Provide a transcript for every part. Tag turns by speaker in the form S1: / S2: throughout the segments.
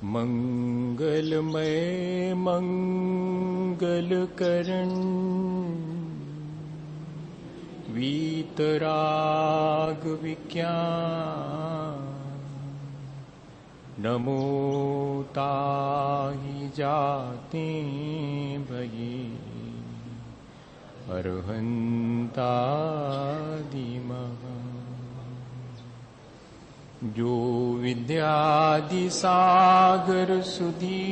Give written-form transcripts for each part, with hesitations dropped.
S1: मंगलमय मंगलकरण वीतराग विज्ञान नमो ताहि जाते भये अर्हन्तादिमः। जो विद्यादि सागर सुधी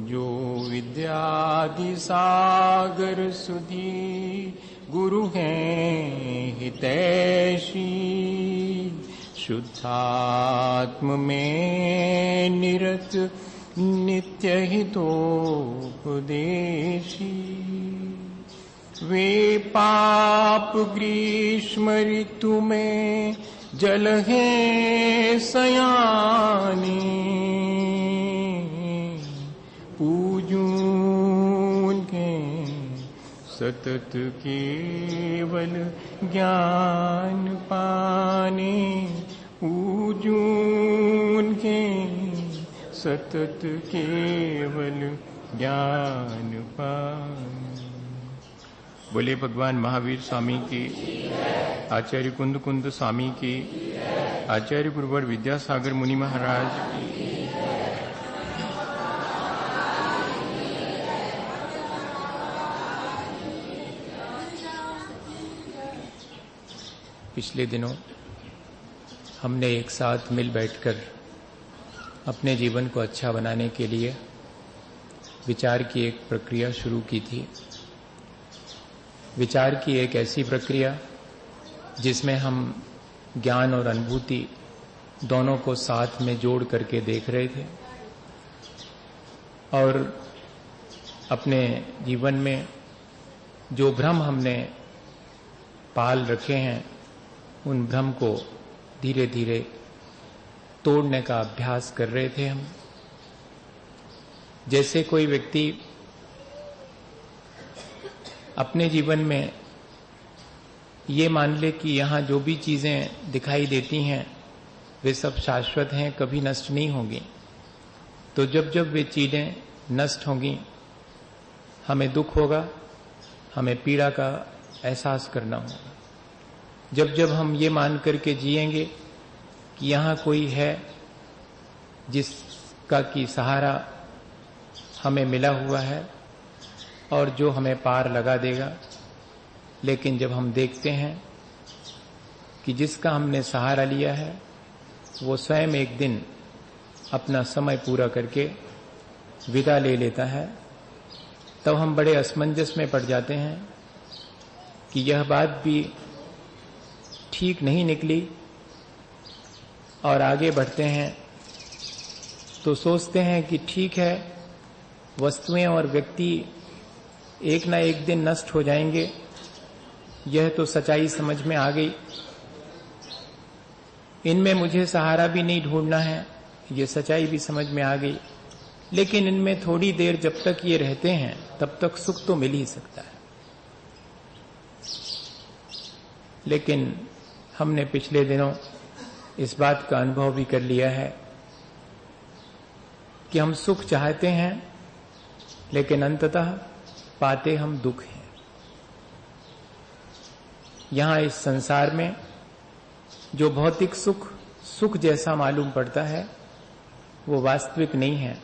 S1: जो विद्यादि सागर सुधी गुरु हैं हितैषी शुद्धात्म में निरत नित्य हितोपदेशी। वे पाप ग्रीष्म ऋतु में जल है सयानी पूजूं के सतत केवल ज्ञान पाने पूजूं के सतत केवल ज्ञान पाने। बोले भगवान महावीर स्वामी की, आचार्य कुंद कुंद स्वामी की, आचार्य गुरुवर विद्यासागर मुनि महाराज की। पिछले दिनों हमने एक साथ मिल बैठकर अपने जीवन को अच्छा बनाने के लिए विचार की एक प्रक्रिया शुरू की थी। विचार की एक ऐसी प्रक्रिया जिसमें हम ज्ञान और अनुभूति दोनों को साथ में जोड़ करके देख रहे थे और अपने जीवन में जो भ्रम हमने पाल रखे हैं उन भ्रम को धीरे धीरे तोड़ने का अभ्यास कर रहे थे हम। जैसे कोई व्यक्ति अपने जीवन में ये मान ले कि यहाँ जो भी चीजें दिखाई देती हैं वे सब शाश्वत हैं, कभी नष्ट नहीं होंगी, तो जब जब वे चीजें नष्ट होंगी हमें दुख होगा, हमें पीड़ा का एहसास करना होगा। जब जब हम ये मान करके जिएंगे कि यहाँ कोई है जिसका की सहारा हमें मिला हुआ है और जो हमें पार लगा देगा, लेकिन जब हम देखते हैं कि जिसका हमने सहारा लिया है वो स्वयं एक दिन अपना समय पूरा करके विदा ले लेता है, तब हम बड़े असमंजस में पड़ जाते हैं कि यह बात भी ठीक नहीं निकली और आगे बढ़ते हैं तो सोचते हैं कि ठीक है, वस्तुएं और व्यक्ति एक ना एक दिन नष्ट हो जाएंगे, यह तो सच्चाई समझ में आ गई। इनमें मुझे सहारा भी नहीं ढूंढना है, ये सच्चाई भी समझ में आ गई। लेकिन इनमें थोड़ी देर जब तक ये रहते हैं तब तक सुख तो मिल ही सकता है। लेकिन हमने पिछले दिनों इस बात का अनुभव भी कर लिया है कि हम सुख चाहते हैं लेकिन अंततः पाते हम दुख हैं। यहां इस संसार में जो भौतिक सुख सुख जैसा मालूम पड़ता है वो वास्तविक नहीं है।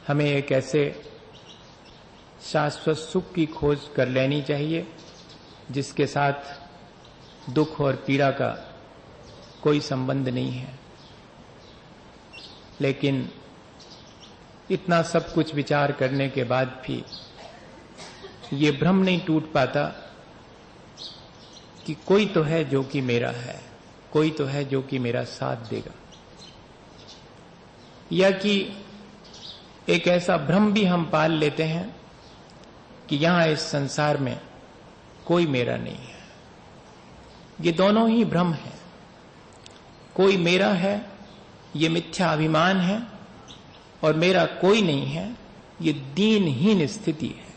S1: हमें एक ऐसे शाश्वत सुख की खोज कर लेनी चाहिए जिसके साथ दुख और पीड़ा का कोई संबंध नहीं है। लेकिन इतना सब कुछ विचार करने के बाद भी ये भ्रम नहीं टूट पाता कि कोई तो है जो कि मेरा है, कोई तो है जो कि मेरा साथ देगा, या कि एक ऐसा भ्रम भी हम पाल लेते हैं कि यहां इस संसार में कोई मेरा नहीं है। ये दोनों ही भ्रम है। कोई मेरा है ये मिथ्या अभिमान है और मेरा कोई नहीं है ये दीनहीन स्थिति है।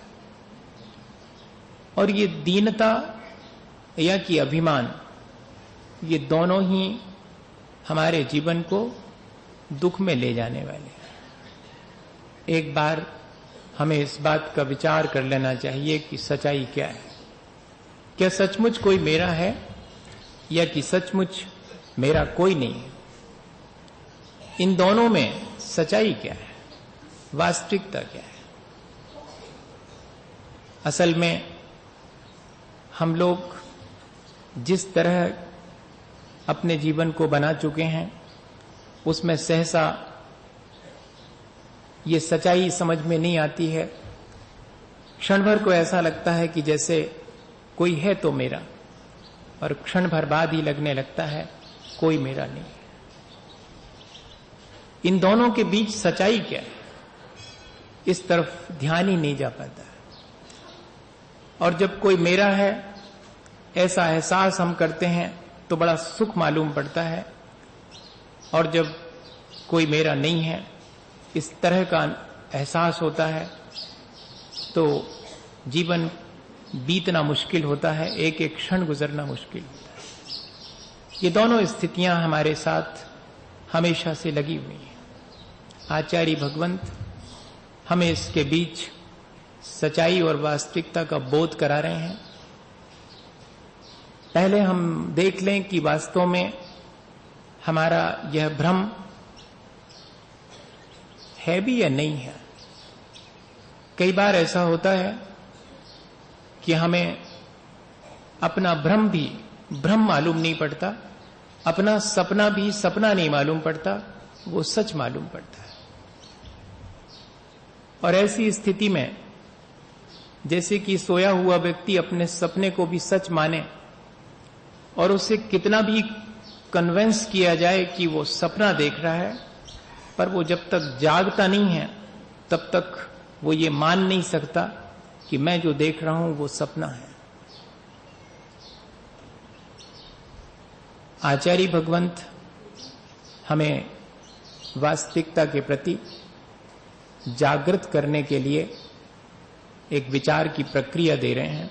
S1: और ये दीनता या कि अभिमान, ये दोनों ही हमारे जीवन को दुख में ले जाने वाले हैं। एक बार हमें इस बात का विचार कर लेना चाहिए कि सच्चाई क्या है। क्या सचमुच कोई मेरा है या कि सचमुच मेरा कोई नहीं है? इन दोनों में सच्चाई क्या है, वास्तविकता क्या है? असल में हम लोग जिस तरह अपने जीवन को बना चुके हैं, उसमें सहसा ये सच्चाई समझ में नहीं आती है। क्षण भर को ऐसा लगता है कि जैसे कोई है तो मेरा, और क्षण भर बाद ही लगने लगता है कोई मेरा नहीं। इन दोनों के बीच सच्चाई क्या है, इस तरफ ध्यान ही नहीं जा पाता। और जब कोई मेरा है ऐसा एहसास हम करते हैं तो बड़ा सुख मालूम पड़ता है, और जब कोई मेरा नहीं है इस तरह का एहसास होता है तो जीवन बीतना मुश्किल होता है, एक एक क्षण गुजरना मुश्किल होता है। ये दोनों स्थितियां हमारे साथ हमेशा से लगी हुई हैं। आचार्य भगवंत हमें इसके बीच सच्चाई और वास्तविकता का बोध करा रहे हैं। पहले हम देख लें कि वास्तव में हमारा यह भ्रम है भी या नहीं है। कई बार ऐसा होता है कि हमें अपना भ्रम भी भ्रम मालूम नहीं पड़ता, अपना सपना भी सपना नहीं मालूम पड़ता, वो सच मालूम पड़ता है। और ऐसी स्थिति में जैसे कि सोया हुआ व्यक्ति अपने सपने को भी सच माने और उसे कितना भी कन्विंस किया जाए कि वो सपना देख रहा है, पर वो जब तक जागता नहीं है तब तक वो ये मान नहीं सकता कि मैं जो देख रहा हूं वो सपना है। आचार्य भगवंत हमें वास्तविकता के प्रति जागृत करने के लिए एक विचार की प्रक्रिया दे रहे हैं।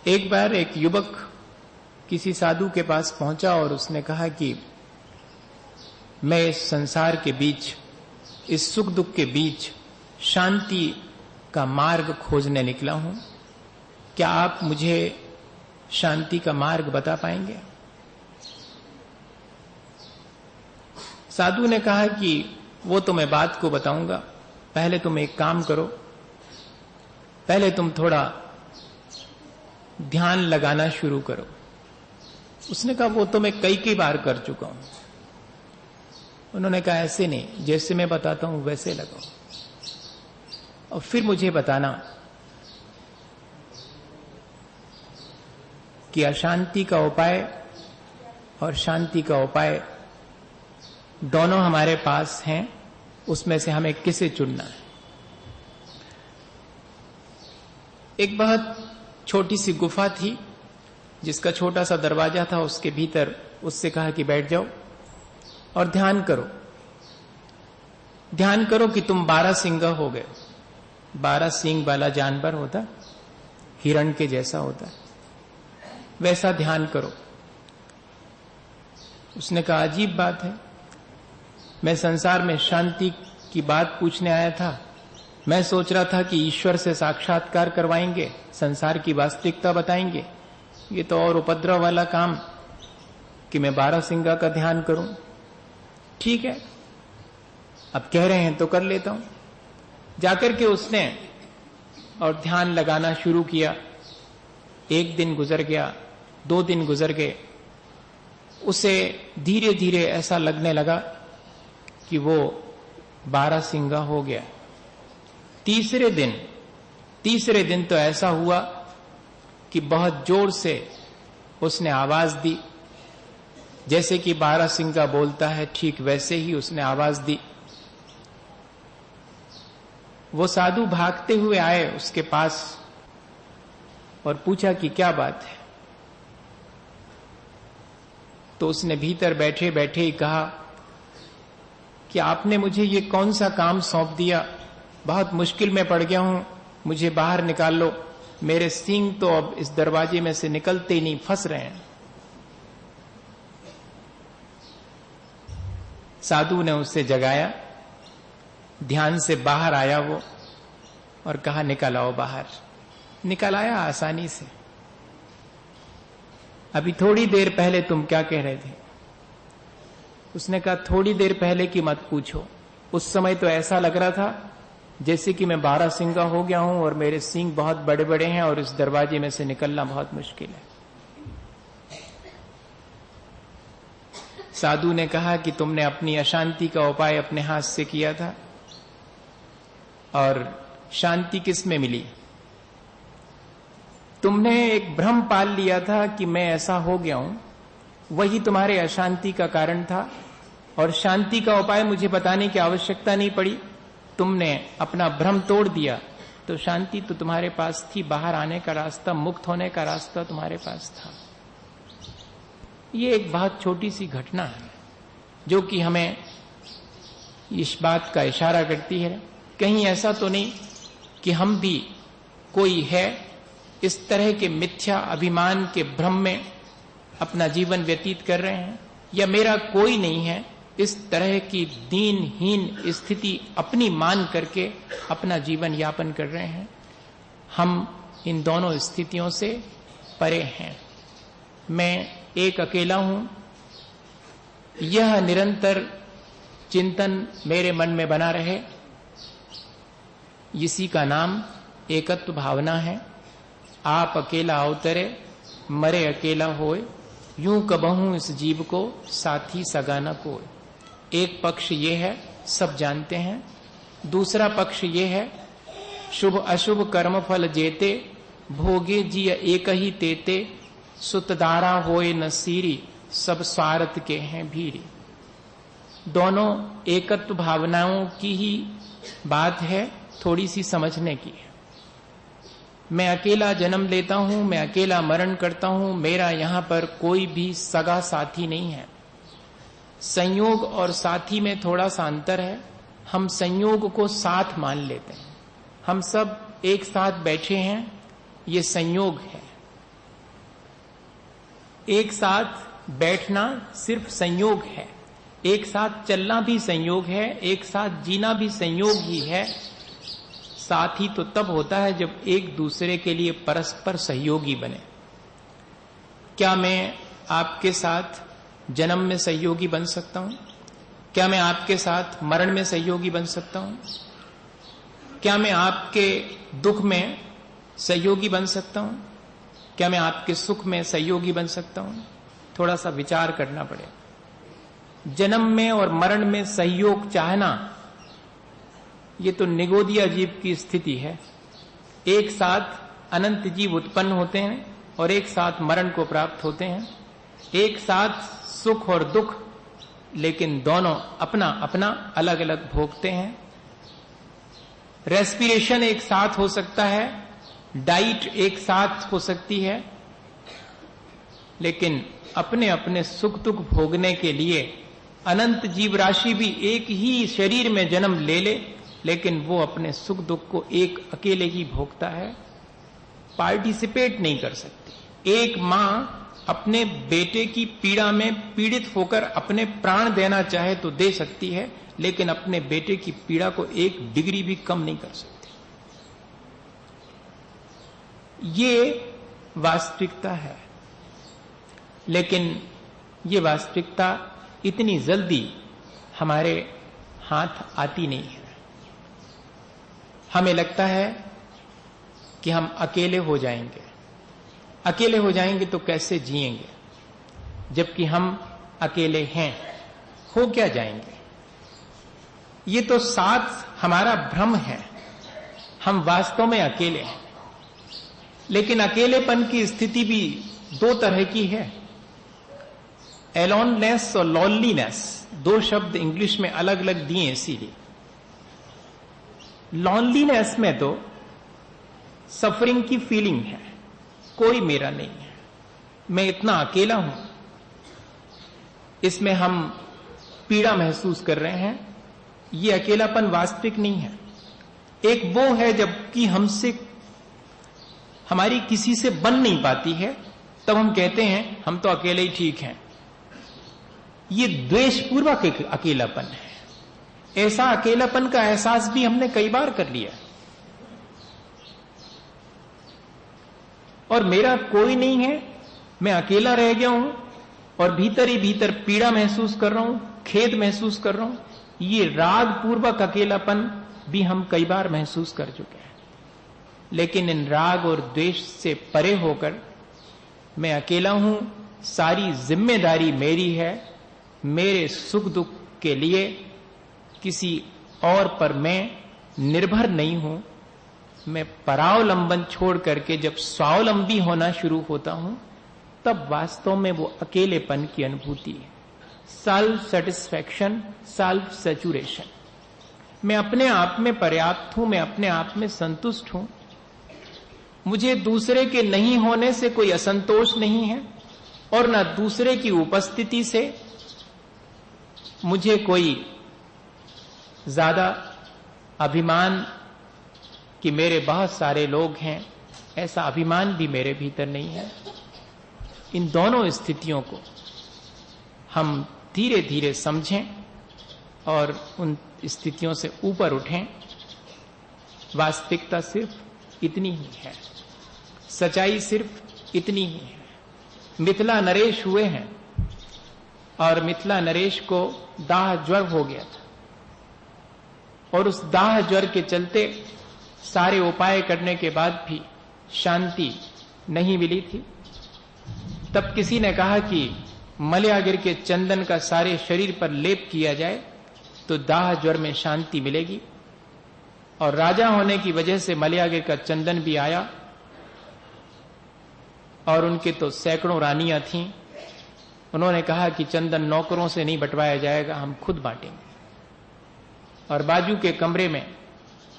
S1: एक बार एक युवक किसी साधु के पास पहुंचा और उसने कहा कि मैं इस संसार के बीच, इस सुख दुख के बीच शांति का मार्ग खोजने निकला हूं, क्या आप मुझे शांति का मार्ग बता पाएंगे? साधु ने कहा कि वो तो मैं बात को बताऊंगा, पहले तुम एक काम करो, पहले तुम थोड़ा ध्यान लगाना शुरू करो। उसने कहा वो तो मैं कई बार कर चुका हूं। उन्होंने कहा ऐसे नहीं, जैसे मैं बताता हूं वैसे लगाओ और फिर मुझे बताना कि अशांति का उपाय और शांति का उपाय दोनों हमारे पास हैं, उसमें से हमें किसे चुनना है। एक बहुत छोटी सी गुफा थी जिसका छोटा सा दरवाजा था, उसके भीतर उससे कहा कि बैठ जाओ और ध्यान करो। ध्यान करो कि तुम 12 सिंगा हो गए। 12 सींग वाला जानवर होता, हिरण के जैसा होता, वैसा ध्यान करो। उसने कहा अजीब बात है, मैं संसार में शांति की बात पूछने आया था, मैं सोच रहा था कि ईश्वर से साक्षात्कार करवाएंगे, संसार की वास्तविकता बताएंगे, ये तो और उपद्रव वाला काम कि मैं 12 सिंगा का ध्यान करूं। ठीक है, अब कह रहे हैं तो कर लेता हूं। जाकर के उसने और ध्यान लगाना शुरू किया। 1 दिन गुजर गया, 2 दिन गुजर गए। उसे धीरे धीरे ऐसा लगने लगा कि वो 12 सिंगा हो गया। तीसरे दिन तो ऐसा हुआ कि बहुत जोर से उसने आवाज दी, जैसे कि 12 सिंगा बोलता है, ठीक वैसे ही उसने आवाज दी। वो साधु भागते हुए आए उसके पास और पूछा कि क्या बात है। तो उसने भीतर बैठे बैठे ही कहा कि आपने मुझे ये कौन सा काम सौंप दिया बहुत मुश्किल में पड़ गया हूं, मुझे बाहर निकाल लो, मेरे सींग तो अब इस दरवाजे में से निकलते ही नहीं, फंस रहे हैं। साधु ने उसे जगाया, ध्यान से बाहर आया वो और कहा निकल आओ बाहर। निकल आया आसानी से। अभी थोड़ी देर पहले तुम क्या कह रहे थे? उसने कहा थोड़ी देर पहले की मत पूछो, उस समय तो ऐसा लग रहा था जैसे कि मैं 12 सिंगा हो गया हूं और मेरे सींग बहुत बड़े बड़े हैं और इस दरवाजे में से निकलना बहुत मुश्किल है। साधु ने कहा कि तुमने अपनी अशांति का उपाय अपने हाथ से किया था और शांति किस में मिली? तुमने एक भ्रम पाल लिया था कि मैं ऐसा हो गया हूं, वही तुम्हारे अशांति का कारण था और शांति का उपाय मुझे बताने की आवश्यकता नहीं पड़ी। तुमने अपना भ्रम तोड़ दिया तो शांति तो तुम्हारे पास थी, बाहर आने का रास्ता, मुक्त होने का रास्ता तुम्हारे पास था। ये एक बहुत छोटी सी घटना है जो कि हमें इस बात का इशारा करती है, कहीं ऐसा तो नहीं कि हम भी कोई है इस तरह के मिथ्या अभिमान के भ्रम में अपना जीवन व्यतीत कर रहे हैं, या मेरा कोई नहीं है इस तरह की दीनहीन स्थिति अपनी मान करके अपना जीवन यापन कर रहे हैं। हम इन दोनों स्थितियों से परे हैं। मैं एक अकेला हूं, यह निरंतर चिंतन मेरे मन में बना रहे, इसी का नाम एकत्व भावना है। आप अकेला अवतरे, मरे अकेला होए, यूं कबहूं इस जीव को साथी सगा न कोय। एक पक्ष ये है, सब जानते हैं। दूसरा पक्ष ये है, शुभ अशुभ कर्म फल जेते, भोगे जिय एक ही तेते, सुतदारा होए न सीरी, सब स्वार्थ के हैं भीरी। दोनों एकत्व भावनाओं की ही बात है, थोड़ी सी समझने की है। मैं अकेला जन्म लेता हूं, मैं अकेला मरण करता हूं, मेरा यहां पर कोई भी सगा साथी नहीं है। संयोग और साथी में थोड़ा सा अंतर है। हम संयोग को साथ मान लेते हैं, हम सब एक साथ बैठे हैं, ये संयोग है। एक साथ बैठना सिर्फ संयोग है, एक साथ चलना भी संयोग है, एक साथ जीना भी संयोग ही है। साथी तो तब होता है जब एक दूसरे के लिए परस्पर सहयोगी बने। क्या मैं आपके साथ जन्म में सहयोगी बन सकता हूं? क्या मैं आपके साथ मरण में सहयोगी बन सकता हूं? क्या मैं आपके दुख में सहयोगी बन सकता हूं? क्या मैं आपके सुख में सहयोगी बन सकता हूं? थोड़ा सा विचार करना पड़ेगा। जन्म में और मरण में सहयोग चाहना, ये तो निगोदिया जीव की स्थिति है। एक साथ अनंत जीव उत्पन्न होते हैं और एक साथ मरण को प्राप्त होते हैं, एक साथ सुख और दुख, लेकिन दोनों अपना अपना अलग अलग भोगते हैं। रेस्पिरेशन एक साथ हो सकता है, डाइट एक साथ हो सकती है, लेकिन अपने अपने सुख दुख भोगने के लिए अनंत जीव राशि भी एक ही शरीर में जन्म ले ले, लेकिन वो अपने सुख दुख को एक अकेले ही भोगता है, पार्टिसिपेट नहीं कर सकती। एक मां अपने बेटे की पीड़ा में पीड़ित होकर अपने प्राण देना चाहे तो दे सकती है, लेकिन अपने बेटे की पीड़ा को 1 डिग्री भी कम नहीं कर सकती। ये वास्तविकता है, लेकिन ये वास्तविकता इतनी जल्दी हमारे हाथ आती नहीं है। हमें लगता है कि हम अकेले हो जाएंगे, अकेले हो जाएंगे तो कैसे जिएंगे, जबकि हम अकेले हैं, हो क्या जाएंगे। ये तो साथ हमारा भ्रम है, हम वास्तव में अकेले हैं। लेकिन अकेलेपन की स्थिति भी 2 तरह की है, एलोननेस और लॉनलीनेस। 2 शब्द इंग्लिश में अलग अलग दिए इसीलिए। लॉनलीनेस में तो सफरिंग की फीलिंग है, कोई मेरा नहीं है, मैं इतना अकेला हूं, इसमें हम पीड़ा महसूस कर रहे हैं। ये अकेलापन वास्तविक नहीं है। एक वो है जबकि हमसे हमारी किसी से बन नहीं पाती है, तब हम कहते हैं हम तो अकेले ही ठीक हैं। ये द्वेषपूर्वक एक अकेलापन है। ऐसा अकेलापन का एहसास भी हमने कई बार कर लिया। और मेरा कोई नहीं है, मैं अकेला रह गया हूं और भीतर ही भीतर पीड़ा महसूस कर रहा हूं, खेद महसूस कर रहा हूं। ये राग पूर्वक अकेलापन भी हम कई बार महसूस कर चुके हैं। लेकिन इन राग और द्वेष से परे होकर मैं अकेला हूं, सारी जिम्मेदारी मेरी है, मेरे सुख दुख के लिए किसी और पर मैं निर्भर नहीं हूं। मैं परावलंबन छोड़ करके जब स्वावलंबी होना शुरू होता हूं, तब वास्तव में वो अकेलेपन की अनुभूति है। Self satisfaction, self saturation. मैं अपने आप में पर्याप्त हूं, मैं अपने आप में संतुष्ट हूं। मुझे दूसरे के नहीं होने से कोई असंतोष नहीं है और न दूसरे की उपस्थिति से मुझे कोई ज्यादा अभिमान कि मेरे बहुत सारे लोग हैं, ऐसा अभिमान भी मेरे भीतर नहीं है। इन दोनों स्थितियों को हम धीरे धीरे समझें और उन स्थितियों से ऊपर उठें। वास्तविकता सिर्फ इतनी ही है, सच्चाई सिर्फ इतनी ही है। मिथिला नरेश हुए हैं और मिथिला नरेश को दाह ज्वर हो गया था और उस दाह ज्वर के चलते सारे उपाय करने के बाद भी शांति नहीं मिली थी। तब किसी ने कहा कि मलयागिर के चंदन का सारे शरीर पर लेप किया जाए तो दाह ज्वर में शांति मिलेगी। और राजा होने की वजह से मलयागिर का चंदन भी आया और उनके तो सैकड़ों रानियां थीं। उन्होंने कहा कि चंदन नौकरों से नहीं बंटवाया जाएगा, हम खुद बांटेंगे। और बाजू के कमरे में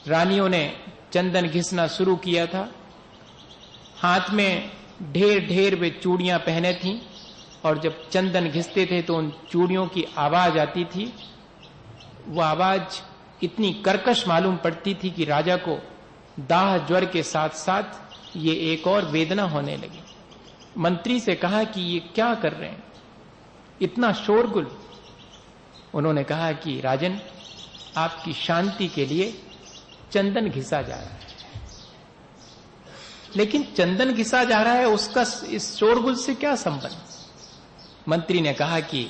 S1: रानियों ने चंदन घिसना शुरू किया था। हाथ में ढेर ढेर वे चूड़ियां पहने थीं और जब चंदन घिसते थे तो उन चूड़ियों की आवाज आती थी। वो आवाज इतनी कर्कश मालूम पड़ती थी कि राजा को दाह ज्वर के साथ साथ ये एक और वेदना होने लगी। मंत्री से कहा कि ये क्या कर रहे हैं, इतना शोरगुल। उन्होंने कहा कि राजन, आपकी शांति के लिए चंदन घिसा जा रहा है। लेकिन चंदन घिसा जा रहा है, उसका इस शोरगुल से क्या संबंध? मंत्री ने कहा कि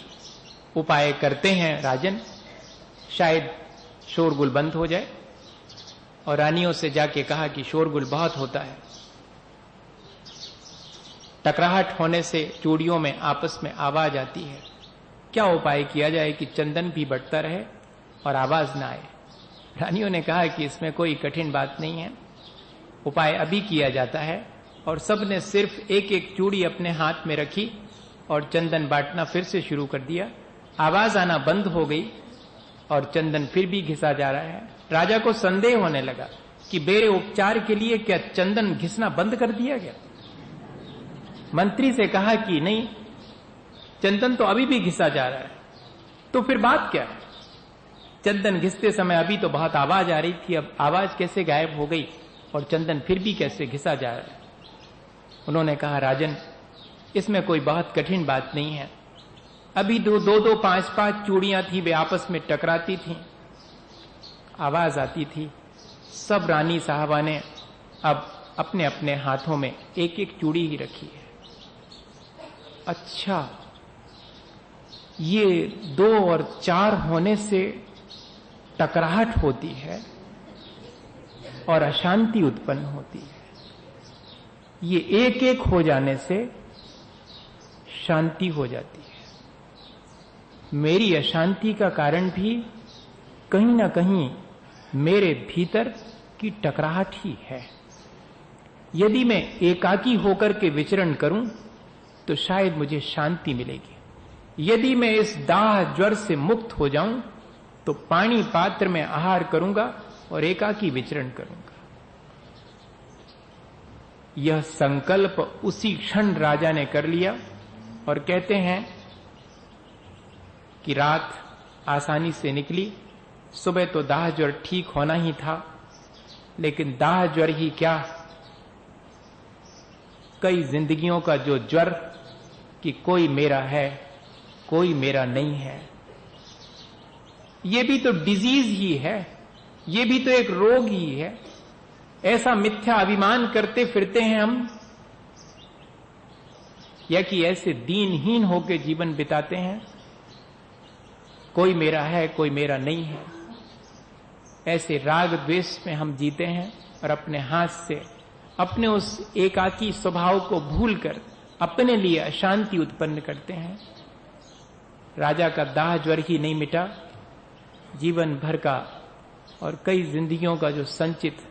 S1: उपाय करते हैं राजन, शायद शोरगुल बंद हो जाए। और रानियों से जाके कहा कि शोरगुल बहुत होता है, टकराहट होने से चूड़ियों में आपस में आवाज आती है। क्या उपाय किया जाए कि चंदन भी बढ़ता रहे और आवाज ना आए? रानियों ने कहा कि इसमें कोई कठिन बात नहीं है, उपाय अभी किया जाता है। और सबने सिर्फ एक एक चूड़ी अपने हाथ में रखी और चंदन बांटना फिर से शुरू कर दिया। आवाज आना बंद हो गई और चंदन फिर भी घिसा जा रहा है। राजा को संदेह होने लगा कि मेरे उपचार के लिए क्या चंदन घिसना बंद कर दिया गया? मंत्री से कहा कि नहीं, चंदन तो अभी भी घिसा जा रहा है। तो फिर बात क्या है? चंदन घिसते समय अभी तो बहुत आवाज आ रही थी, अब आवाज कैसे गायब हो गई और चंदन फिर भी कैसे घिसा जा रहा है? उन्होंने कहा, राजन, इसमें कोई बहुत कठिन बात नहीं है। अभी दो 5-5 चूड़ियां थी, वे आपस में टकराती थीं, आवाज आती थी। सब रानी साहबा ने अब अपने अपने हाथों में एक एक चूड़ी ही रखी है। अच्छा, ये 2 और 4 होने से टकराहट होती है और अशांति उत्पन्न होती है। ये एक एक हो जाने से शांति हो जाती है। मेरी अशांति का कारण भी कहीं ना कहीं मेरे भीतर की टकराहट ही है। यदि मैं एकाकी होकर के विचरण करूं तो शायद मुझे शांति मिलेगी। यदि मैं इस दाह ज्वर से मुक्त हो जाऊं तो पानी पात्र में आहार करूंगा और एकाकी विचरण करूंगा। यह संकल्प उसी क्षण राजा ने कर लिया और कहते हैं कि रात आसानी से निकली। सुबह तो दाह ज्वर ठीक होना ही था, लेकिन दाह ज्वर ही क्या, कई जिंदगियों का जो ज्वर कि कोई मेरा है कोई मेरा नहीं है, ये भी तो डिजीज ही है, ये भी तो एक रोग ही है। ऐसा मिथ्या अभिमान करते फिरते हैं हम, या कि ऐसे दीनहीन होकर जीवन बिताते हैं, कोई मेरा है कोई मेरा नहीं है। ऐसे राग द्वेष में हम जीते हैं और अपने हाथ से अपने उस एकाकी स्वभाव को भूलकर अपने लिए अशांति उत्पन्न करते हैं। राजा का दाह ज्वर ही नहीं मिटा, जीवन भर का और कई जिंदगियों का जो संचित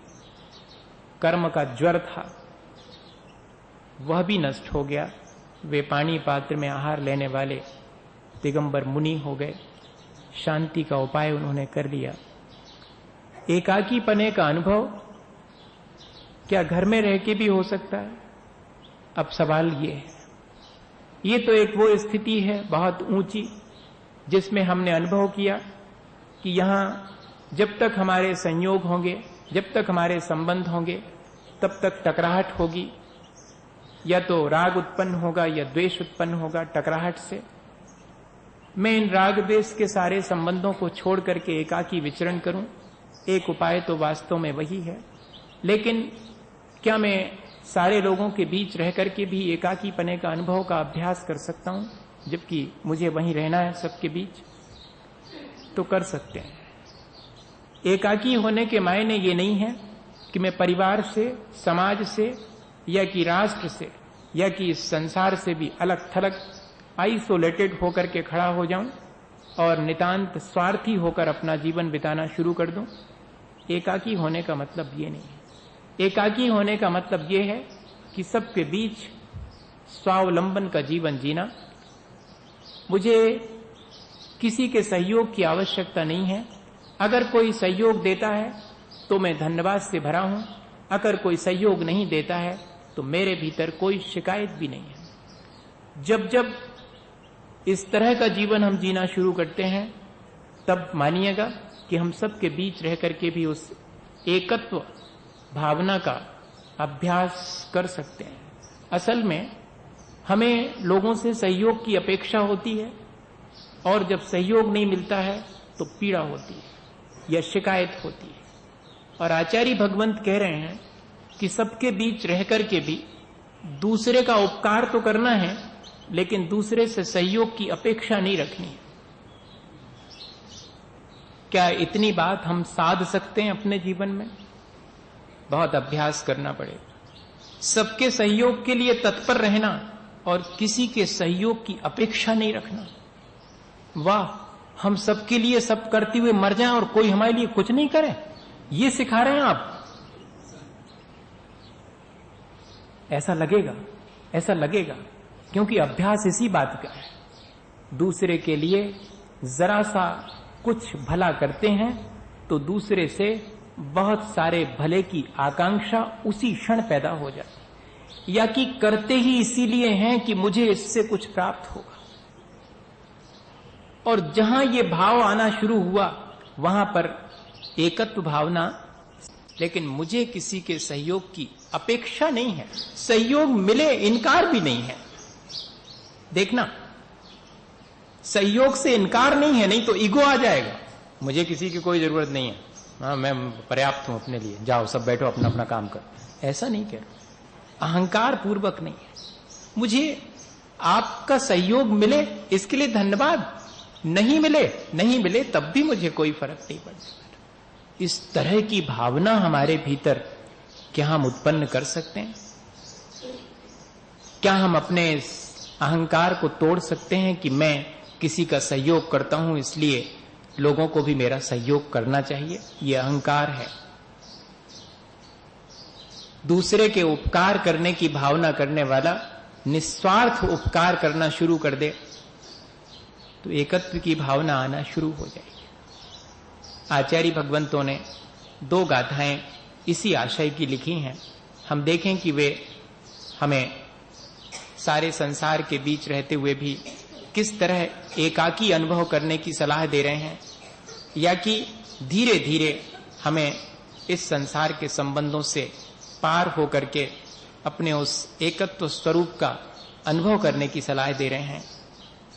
S1: कर्म का ज्वर था वह भी नष्ट हो गया। वे पानी पात्र में आहार लेने वाले दिगंबर मुनि हो गए, शांति का उपाय उन्होंने कर लिया। एकाकी पने का अनुभव क्या घर में रह के भी हो सकता है? अब सवाल ये है, ये तो एक वो स्थिति है बहुत ऊंची जिसमें हमने अनुभव किया कि यहां जब तक हमारे संयोग होंगे, जब तक हमारे संबंध होंगे, तब तक टकराहट होगी, या तो राग उत्पन्न होगा या द्वेष उत्पन्न होगा टकराहट से। मैं इन राग द्वेष के सारे संबंधों को छोड़ करके एकाकी विचरण करूं, एक उपाय तो वास्तव में वही है। लेकिन क्या मैं सारे लोगों के बीच रह करके भी एकाकी पने का अनुभव का अभ्यास कर सकता हूं, जबकि मुझे वहीं रहना है सबके बीच? तो कर सकते हैं। एकाकी होने के मायने ये नहीं है कि मैं परिवार से, समाज से, या कि राष्ट्र से, या कि इस संसार से भी अलग थलग आइसोलेटेड होकर के खड़ा हो जाऊं और नितांत स्वार्थी होकर अपना जीवन बिताना शुरू कर दूं। एकाकी होने का मतलब ये नहीं है। एकाकी होने का मतलब ये है कि सबके बीच स्वावलंबन का जीवन जीना। मुझे किसी के सहयोग की आवश्यकता नहीं है। अगर कोई सहयोग देता है तो मैं धन्यवाद से भरा हूं, अगर कोई सहयोग नहीं देता है तो मेरे भीतर कोई शिकायत भी नहीं है। जब जब इस तरह का जीवन हम जीना शुरू करते हैं तब मानिएगा कि हम सबके बीच रह करके भी उस एकत्व भावना का अभ्यास कर सकते हैं। असल में हमें लोगों से सहयोग की अपेक्षा होती है, और जब सहयोग नहीं मिलता है तो पीड़ा होती है या शिकायत होती है। और आचार्य भगवंत कह रहे हैं कि सबके बीच रह करके भी दूसरे का उपकार तो करना है, लेकिन दूसरे से सहयोग की अपेक्षा नहीं रखनी है। क्या इतनी बात हम साध सकते हैं अपने जीवन में? बहुत अभ्यास करना पड़ेगा। सबके सहयोग के लिए तत्पर रहना और किसी के सहयोग की अपेक्षा नहीं रखना। वाह, हम सबके लिए सब करते हुए मर जाएं और कोई हमारे लिए कुछ नहीं करे, ये सिखा रहे हैं आप? ऐसा लगेगा, ऐसा लगेगा, क्योंकि अभ्यास इसी बात का है। दूसरे के लिए जरा सा कुछ भला करते हैं तो दूसरे से बहुत सारे भले की आकांक्षा उसी क्षण पैदा हो जाती, या कि करते ही इसीलिए हैं कि मुझे इससे कुछ प्राप्त होगा। और जहां ये भाव आना शुरू हुआ वहां पर एकत्व भावना, लेकिन मुझे किसी के सहयोग की अपेक्षा नहीं है, सहयोग मिले इनकार भी नहीं है। देखना, सहयोग से इनकार नहीं है, नहीं तो ईगो आ जाएगा, मुझे किसी की कोई जरूरत नहीं है, हाँ मैं पर्याप्त हूं अपने लिए, जाओ सब बैठो अपना अपना काम कर। ऐसा नहीं कह रहा, अहंकार पूर्वक नहीं है। मुझे आपका सहयोग मिले इसके लिए धन्यवाद, नहीं मिले तब भी मुझे कोई फर्क नहीं पड़ता। इस तरह की भावना हमारे भीतर क्या हम उत्पन्न कर सकते हैं? क्या हम अपने अहंकार को तोड़ सकते हैं कि मैं किसी का सहयोग करता हूं इसलिए लोगों को भी मेरा सहयोग करना चाहिए? यह अहंकार है। दूसरे के उपकार करने की भावना करने वाला निस्वार्थ उपकार करना शुरू कर दे तो एकत्व की भावना आना शुरू हो जाएगी। आचार्य भगवंतों ने 2 गाथाएं इसी आशय की लिखी हैं। हम देखें कि वे हमें सारे संसार के बीच रहते हुए भी किस तरह एकाकी अनुभव करने की सलाह दे रहे हैं, या कि धीरे धीरे हमें इस संसार के संबंधों से पार होकर के अपने उस एकत्व स्वरूप का अनुभव करने की सलाह दे रहे हैं।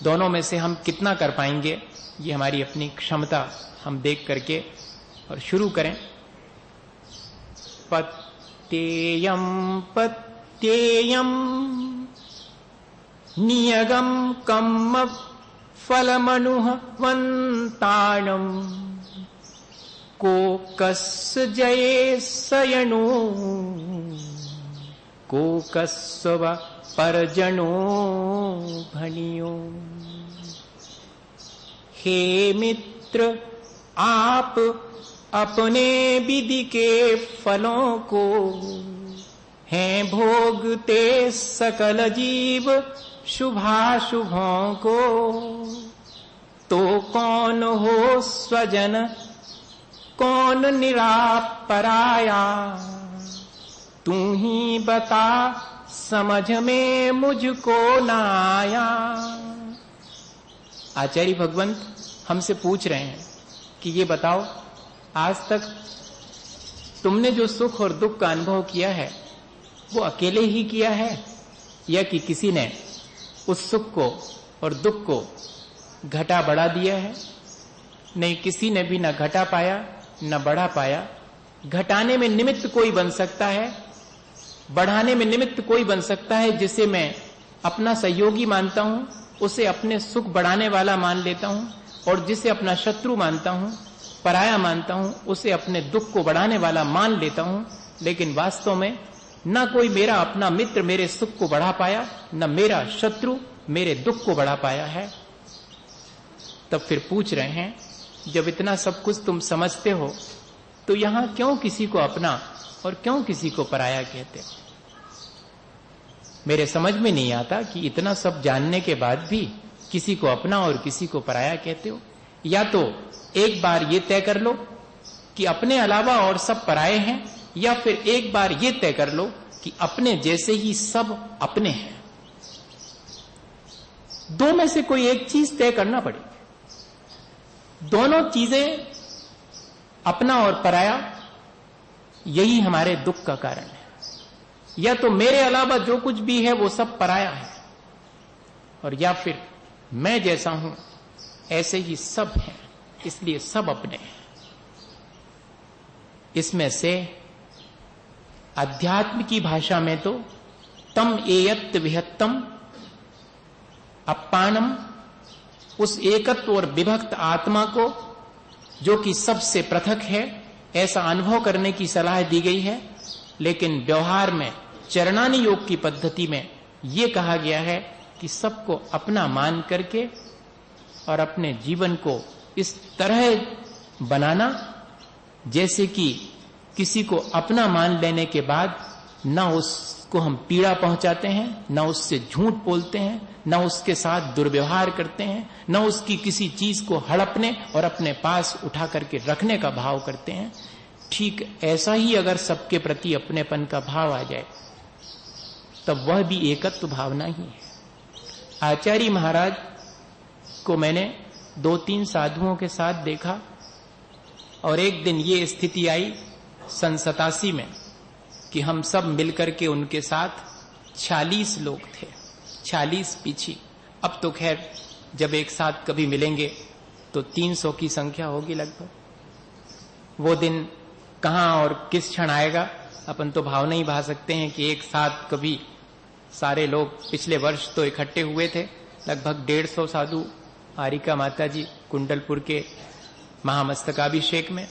S1: दोनों में से हम कितना कर पाएंगे, ये हमारी अपनी क्षमता हम देख करके और शुरू करें। पत्येयम पत्येयम नियगम कम्म फलमनुह वंताणम को कस्य जये सयनो को कस्य व परजनो भनियो। हे मित्र, आप अपने विधि के फलों को हैं भोगते सकल जीव शुभाशुभों को। तो कौन हो स्वजन कौन निरापराया, तू ही बता समझ में मुझको ना आया। आचार्य भगवंत हमसे पूछ रहे हैं कि ये बताओ, आज तक तुमने जो सुख और दुख का अनुभव किया है वो अकेले ही किया है, या कि किसी ने उस सुख को और दुख को घटा बढ़ा दिया है? नहीं, किसी ने भी न घटा पाया न बढ़ा पाया। घटाने में निमित्त कोई बन सकता है, बढ़ाने में निमित्त कोई बन सकता है। जिसे मैं अपना सहयोगी मानता हूं उसे अपने सुख बढ़ाने वाला मान लेता हूं, और जिसे अपना शत्रु मानता हूं, पराया मानता हूं, उसे अपने दुख को बढ़ाने वाला मान लेता हूं। लेकिन वास्तव में न कोई मेरा अपना मित्र मेरे सुख को बढ़ा पाया, न मेरा शत्रु मेरे दुख को बढ़ा पाया है। तब फिर पूछ रहे हैं, जब इतना सब कुछ तुम समझते हो तो यहां क्यों किसी को अपना और क्यों किसी को पराया कहते हो? मेरे समझ में नहीं आता कि इतना सब जानने के बाद भी किसी को अपना और किसी को पराया कहते हो। या तो एक बार ये तय कर लो कि अपने अलावा और सब पराये हैं, या फिर एक बार ये तय कर लो कि अपने जैसे ही सब अपने हैं। दो में से कोई एक चीज तय करना पड़ेगी। दोनों चीजें, अपना और पराया, यही हमारे दुख का कारण है। या तो मेरे अलावा जो कुछ भी है वो सब पराया है, और या फिर मैं जैसा हूं ऐसे ही सब हैं, इसलिए सब अपने हैं। इसमें से अध्यात्म की भाषा में तो तम एयत्त विहत्तम अपानम, उस एकत्व और विभक्त आत्मा को जो कि सबसे पृथक है ऐसा अनुभव करने की सलाह दी गई है। लेकिन व्यवहार में चरणानी योग की पद्धति में यह कहा गया है कि सबको अपना मान करके और अपने जीवन को इस तरह बनाना जैसे कि किसी को अपना मान लेने के बाद न उसको हम पीड़ा पहुंचाते हैं, न उससे झूठ बोलते हैं, न उसके साथ दुर्व्यवहार करते हैं, न उसकी किसी चीज को हड़पने और अपने पास उठा करके रखने का भाव करते हैं। ठीक ऐसा ही अगर सबके प्रति अपनेपन का भाव आ जाए तब वह भी एकत्व भावना ही है। आचार्य महाराज को मैंने 2-3 साधुओं के साथ देखा, और एक दिन ये स्थिति आई सन 87 में कि हम सब मिलकर के उनके साथ 46 लोग थे, 46 पीछी। अब तो खैर जब एक साथ कभी मिलेंगे तो 300 की संख्या होगी लगभग। वो दिन कहां और किस क्षण आएगा अपन तो भाव नहीं भा सकते हैं कि एक साथ कभी सारे लोग। पिछले वर्ष तो इकट्ठे हुए थे लगभग 150 साधु आरिका माता जी कुंडलपुर के महामस्तकाभिषेक में,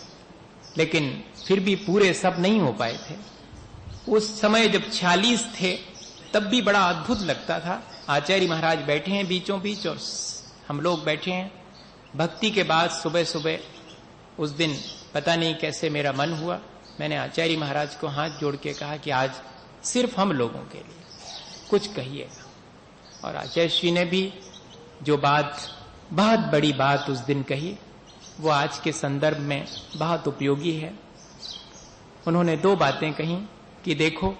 S1: लेकिन फिर भी पूरे सब नहीं हो पाए थे। उस समय जब 46 थे तब भी बड़ा अद्भुत लगता था। आचार्य महाराज बैठे हैं बीचों बीच और हम लोग बैठे हैं। भक्ति के बाद सुबह सुबह उस दिन पता नहीं कैसे मेरा मन हुआ, मैंने आचार्य महाराज को हाथ जोड़ के कहा कि आज सिर्फ हम लोगों के लिए कुछ कहिएगा। और आचार्य श्री ने भी जो बात, बहुत बड़ी बात उस दिन कही, वो आज के संदर्भ में बहुत उपयोगी है। उन्होंने 2 बातें कही कि देखो,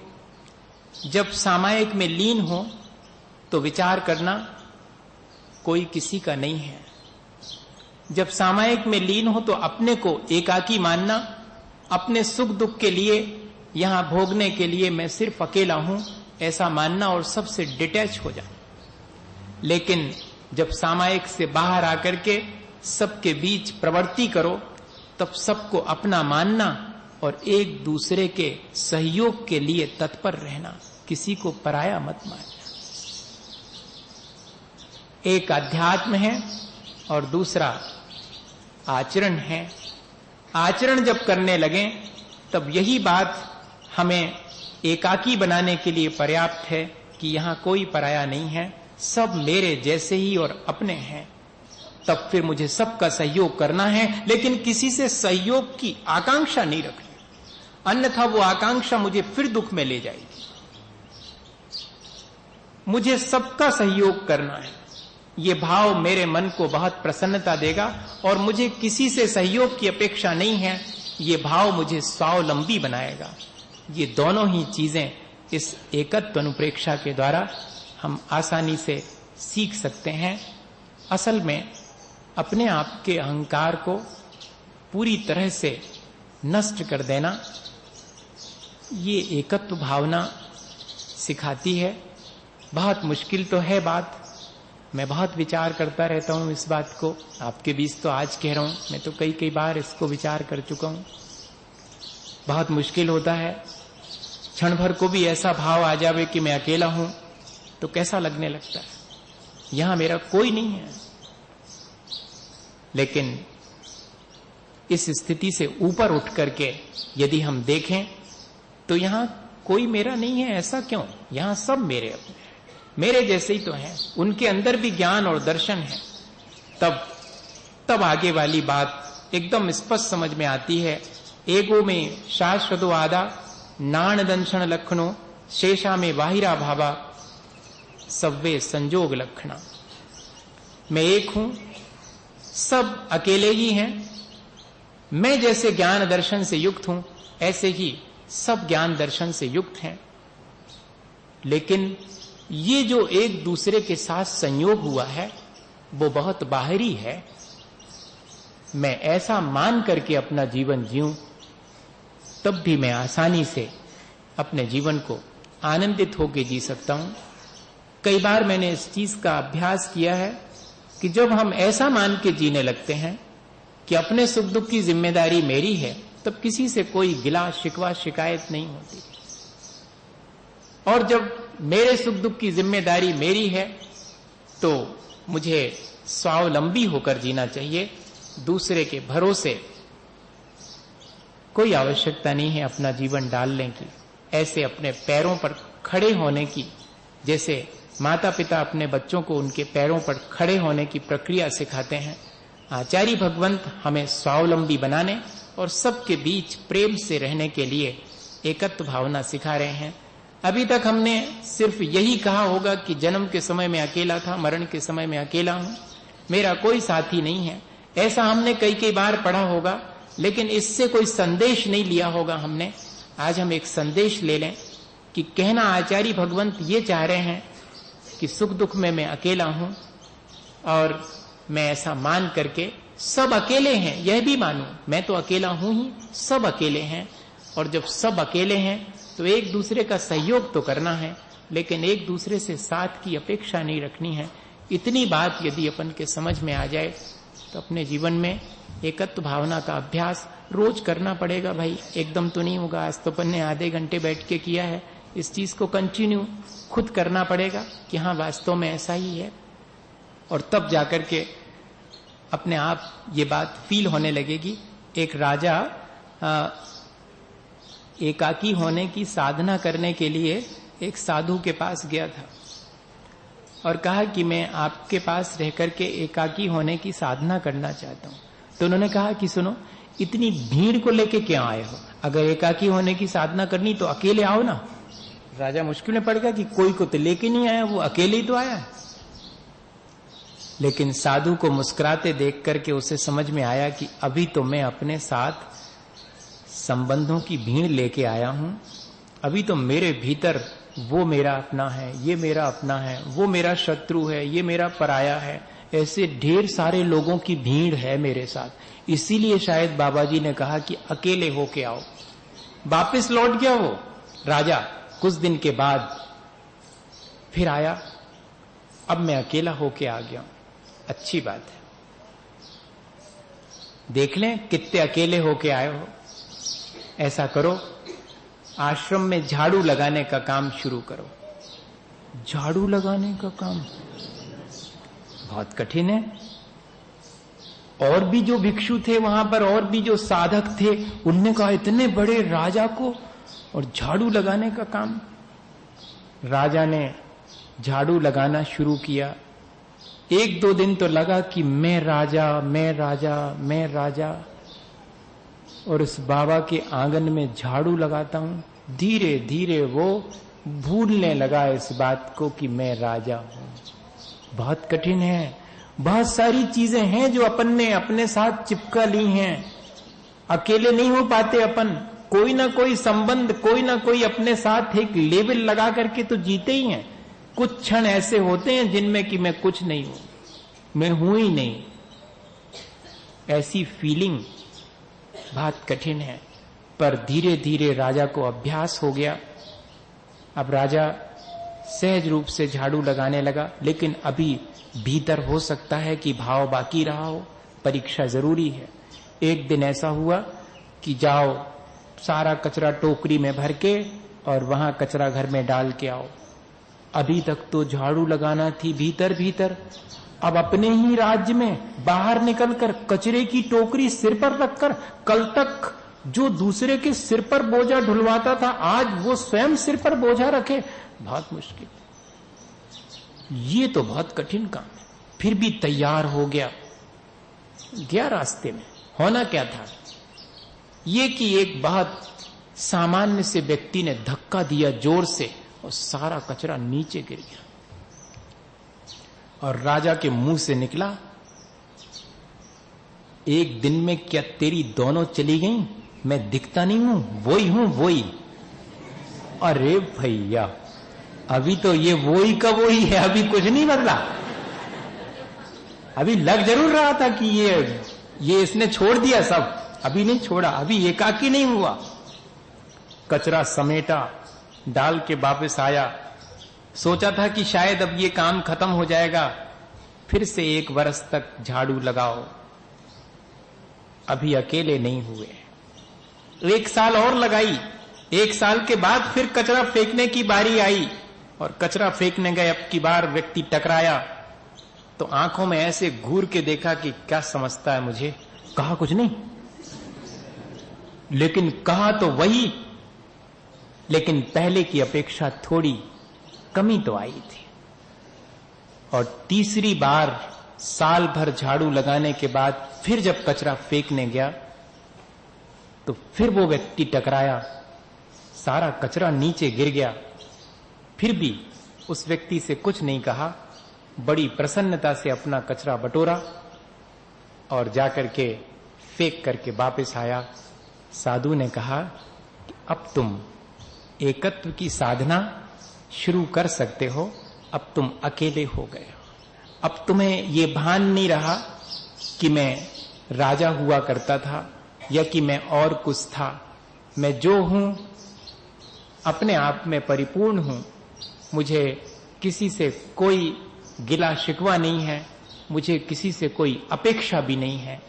S1: जब सामायिक में लीन हो तो विचार करना कोई किसी का नहीं है। जब सामायिक में लीन हो तो अपने को एकाकी मानना अपने सुख दुख के लिए, यहां भोगने के लिए मैं सिर्फ अकेला हूं, ऐसा मानना और सबसे डिटैच हो जाना। लेकिन जब सामायिक से बाहर आकर के सबके बीच प्रवृत्ति करो, तब सबको अपना मानना और एक दूसरे के सहयोग के लिए तत्पर रहना, किसी को पराया मत मानना। एक अध्यात्म है और दूसरा आचरण है। आचरण जब करने लगे तब यही बात हमें एकाकी बनाने के लिए पर्याप्त है कि यहां कोई पराया नहीं है, सब मेरे जैसे ही और अपने हैं। तब फिर मुझे सबका सहयोग करना है, लेकिन किसी से सहयोग की आकांक्षा नहीं रखनी, अन्यथा वो आकांक्षा मुझे फिर दुख में ले जाएगी। मुझे सबका सहयोग करना है, ये भाव मेरे मन को बहुत प्रसन्नता देगा, और मुझे किसी से सहयोग की अपेक्षा नहीं है, ये भाव मुझे स्वावलंबी बनाएगा। ये दोनों ही चीजें इस एकत्व अनुप्रेक्षा के द्वारा हम आसानी से सीख सकते हैं। असल में अपने आप के अहंकार को पूरी तरह से नष्ट कर देना, ये एकत्व भावना सिखाती है। बहुत मुश्किल तो है बात, मैं बहुत विचार करता रहता हूं इस बात को, आपके बीच तो आज कह रहा हूं, मैं तो कई बार इसको विचार कर चुका हूं। बहुत मुश्किल होता है, क्षण भर को भी ऐसा भाव आ जावे कि मैं अकेला हूं तो कैसा लगने लगता है, यहां मेरा कोई नहीं है। लेकिन इस स्थिति से ऊपर उठ करके यदि हम देखें तो यहां कोई मेरा नहीं है, ऐसा क्यों? यहां सब मेरे अपने हैं, मेरे जैसे ही तो हैं, उनके अंदर भी ज्ञान और दर्शन है। तब आगे वाली बात एकदम स्पष्ट समझ में आती है। एगो में शाश्वतो आदा नाण दंशन लक्षणों शेषा में बाहिरा भावा सव्वे संजोग लक्षणा। मैं एक हूं, सब अकेले ही हैं, मैं जैसे ज्ञान दर्शन से युक्त हूं ऐसे ही सब ज्ञान दर्शन से युक्त हैं। लेकिन ये जो एक दूसरे के साथ संयोग हुआ है वो बहुत बाहरी है। मैं ऐसा मान करके अपना जीवन जीऊं तब भी मैं आसानी से अपने जीवन को आनंदित होकर जी सकता हूं। कई बार मैंने इस चीज का अभ्यास किया है कि जब हम ऐसा मान के जीने लगते हैं कि अपने सुख दुख की जिम्मेदारी मेरी है, तब किसी से कोई गिला शिकवा शिकायत नहीं होती। और जब मेरे सुख दुख की जिम्मेदारी मेरी है तो मुझे स्वावलंबी होकर जीना चाहिए, दूसरे के भरोसे कोई आवश्यकता नहीं है अपना जीवन डालने की, ऐसे अपने पैरों पर खड़े होने की। जैसे माता पिता अपने बच्चों को उनके पैरों पर खड़े होने की प्रक्रिया सिखाते हैं, आचार्य भगवंत हमें स्वावलंबी बनाने और सबके बीच प्रेम से रहने के लिए एकत्व भावना सिखा रहे हैं। अभी तक हमने सिर्फ यही कहा होगा कि जन्म के समय में अकेला था, मरण के समय में अकेला हूं, मेरा कोई साथी नहीं है, ऐसा हमने कई बार पढ़ा होगा, लेकिन इससे कोई संदेश नहीं लिया होगा हमने। आज हम एक संदेश ले लें कि कहना आचार्य भगवंत ये चाह रहे हैं कि सुख दुख में मैं अकेला हूं और मैं ऐसा मान करके सब अकेले हैं यह भी मानूं, मैं तो अकेला हूं ही, सब अकेले हैं। और जब सब अकेले हैं तो एक दूसरे का सहयोग तो करना है, लेकिन एक दूसरे से साथ की अपेक्षा नहीं रखनी है। इतनी बात यदि अपन के समझ में आ जाए तो अपने जीवन में एकत्व भावना का अभ्यास रोज करना पड़ेगा भाई, एकदम तो नहीं होगा। आज तो अपन ने आधे घंटे बैठ के किया है, इस चीज को कंटिन्यू खुद करना पड़ेगा कि हाँ वास्तव में ऐसा ही है, और तब जाकर के अपने आप ये बात फील होने लगेगी। एक राजा एकाकी होने की साधना करने के लिए एक साधु के पास गया था और कहा कि मैं आपके पास रहकर के एकाकी होने की साधना करना चाहता हूं। तो उन्होंने कहा कि सुनो, इतनी भीड़ को लेके क्या आए हो? अगर एकाकी होने की साधना करनी तो अकेले आओ ना। राजा मुश्किल में पड़ गया कि कोई को तो लेके नहीं आया, वो अकेले ही तो आया। लेकिन साधु को मुस्कुराते देख करके उसे समझ में आया कि अभी तो मैं अपने साथ संबंधों की भीड़ लेके आया हूं, अभी तो मेरे भीतर वो मेरा अपना है, ये मेरा अपना है, वो मेरा शत्रु है, ये मेरा पराया है, ऐसे ढेर सारे लोगों की भीड़ है मेरे साथ। इसीलिए शायद बाबा जी ने कहा कि अकेले होके आओ। वापस लौट गया वो राजा, कुछ दिन के बाद फिर आया, अब मैं अकेला होके आ गया। अच्छी बात है, देख लें कितने अकेले होके आए हो। ऐसा करो, आश्रम में झाड़ू लगाने का काम शुरू करो। झाड़ू लगाने का काम बहुत कठिन है। और भी जो भिक्षु थे वहां पर, और भी जो साधक थे, उनने कहा इतने बड़े राजा को और झाड़ू लगाने का काम। राजा ने झाड़ू लगाना शुरू किया। एक दो दिन तो लगा कि मैं राजा, मैं राजा, मैं राजा, और उस बाबा के आंगन में झाड़ू लगाता हूं। धीरे धीरे वो भूलने लगा इस बात को कि मैं राजा हूं। बहुत कठिन है। बहुत सारी चीजें हैं जो अपन ने अपने साथ चिपका ली हैं। अकेले नहीं हो पाते अपन, कोई ना कोई संबंध, कोई ना कोई अपने साथ एक लेबल लगा करके तो जीते ही हैं। कुछ क्षण ऐसे होते हैं जिनमें कि मैं कुछ नहीं हूं, मैं हूं ही नहीं। ऐसी फीलिंग बहुत कठिन है। पर धीरे धीरे राजा को अभ्यास हो गया। अब राजा सहज रूप से झाड़ू लगाने लगा, लेकिन अभी भीतर हो सकता है कि भाव बाकी रहा हो। परीक्षा जरूरी है। एक दिन ऐसा हुआ कि जाओ सारा कचरा टोकरी में भर के और वहां कचरा घर में डाल के आओ। अभी तक तो झाड़ू लगाना थी भीतर भीतर, अब अपने ही राज्य में बाहर निकलकर कचरे की टोकरी सिर पर रखकर, कल तक जो दूसरे के सिर पर बोझा ढुलवाता था, आज वो स्वयं सिर पर बोझा रखे। बहुत मुश्किल, ये तो बहुत कठिन काम है। फिर भी तैयार हो गया। रास्ते में होना क्या था, ये कि एक बहुत सामान्य से व्यक्ति ने धक्का दिया जोर से और सारा कचरा नीचे गिर गया। और राजा के मुंह से निकला, एक दिन में क्या तेरी दोनों चली गई? मैं दिखता नहीं हूं, वही हूं वही। अरे भैया, अभी तो ये वही का वही है, अभी कुछ नहीं बदला। अभी लग जरूर रहा था कि ये इसने छोड़ दिया सब, अभी नहीं छोड़ा, अभी एकाकी नहीं हुआ। कचरा समेटा, डाल के वापस आया। सोचा था कि शायद अब ये काम खत्म हो जाएगा, फिर से 1 वर्ष तक झाड़ू लगाओ। अभी अकेले नहीं हुए। 1 साल और लगाई। 1 साल के बाद फिर कचरा फेंकने की बारी आई और कचरा फेंकने गए। अब की बार व्यक्ति टकराया तो आंखों में ऐसे घूर के देखा कि क्या समझता है मुझे। कहा कुछ नहीं, लेकिन कहा तो वही, लेकिन पहले की अपेक्षा थोड़ी कमी तो आई थी। और तीसरी बार साल भर झाड़ू लगाने के बाद फिर जब कचरा फेंकने गया तो फिर वो व्यक्ति टकराया, सारा कचरा नीचे गिर गया। फिर भी उस व्यक्ति से कुछ नहीं कहा, बड़ी प्रसन्नता से अपना कचरा बटोरा और जाकर के फेंक करके वापस आया। साधु ने कहा कि अब तुम एकत्व की साधना शुरू कर सकते हो, अब तुम अकेले हो गए हो। अब तुम्हें ये भान नहीं रहा कि मैं राजा हुआ करता था या कि मैं और कुछ था। मैं जो हूं अपने आप में परिपूर्ण हूं। मुझे किसी से कोई गिला शिकवा नहीं है, मुझे किसी से कोई अपेक्षा भी नहीं है।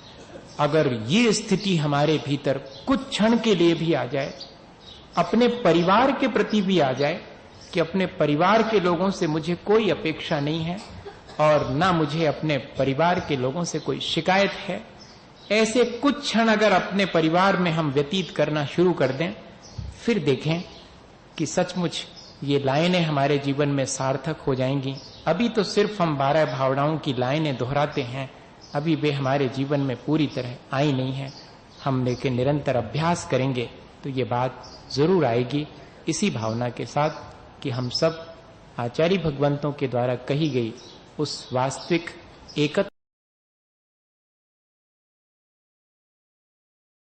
S1: अगर ये स्थिति हमारे भीतर कुछ क्षण के लिए भी आ जाए, अपने परिवार के प्रति भी आ जाए कि अपने परिवार के लोगों से मुझे कोई अपेक्षा नहीं है और ना मुझे अपने परिवार के लोगों से कोई शिकायत है, ऐसे कुछ क्षण अगर अपने परिवार में हम व्यतीत करना शुरू कर दें, फिर देखें कि सचमुच ये लाइनें हमारे जीवन में सार्थक हो जाएंगी। अभी तो सिर्फ हम 12 भावनाओं की लाइनें दोहराते हैं, अभी वे हमारे जीवन में पूरी तरह आई नहीं है। हम लेकिन निरंतर अभ्यास करेंगे तो ये बात जरूर आएगी। इसी भावना के साथ कि हम सब आचार्य भगवंतों के द्वारा कही गई उस वास्तविक एकत्व